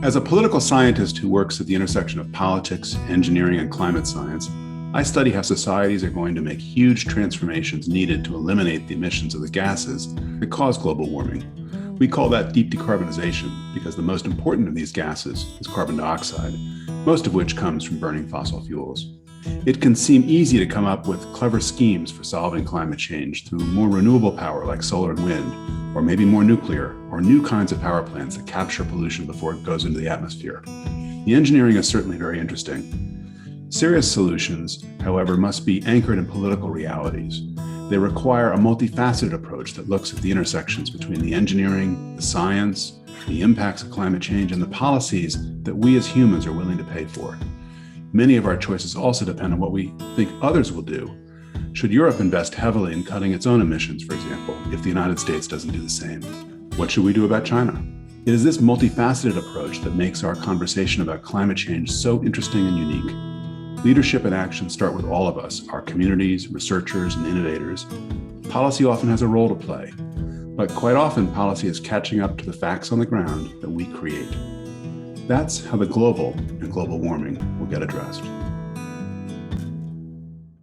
As a political scientist who works at the intersection of politics, engineering, and climate science, I study how societies are going to make huge transformations needed to eliminate the emissions of the gases that cause global warming. We call that deep decarbonization because the most important of these gases is carbon dioxide, most of which comes from burning fossil fuels. It can seem easy to come up with clever schemes for solving climate change through more renewable power like solar and wind, or maybe more nuclear, or new kinds of power plants that capture pollution before it goes into the atmosphere. The engineering is certainly very interesting. Serious solutions, however, must be anchored in political realities. They require a multifaceted approach that looks at the intersections between the engineering, the science, the impacts of climate change, and the policies that we as humans are willing to pay for. Many of our choices also depend on what we think others will do. Should Europe invest heavily in cutting its own emissions, for example, if the United States doesn't do the same? What should we do about China? It is this multifaceted approach that makes our conversation about climate change so interesting and unique. Leadership and action start with all of us, our communities, researchers, and innovators. Policy often has a role to play, but quite often policy is catching up to the facts on the ground that we create. That's how the global and global warming will get addressed.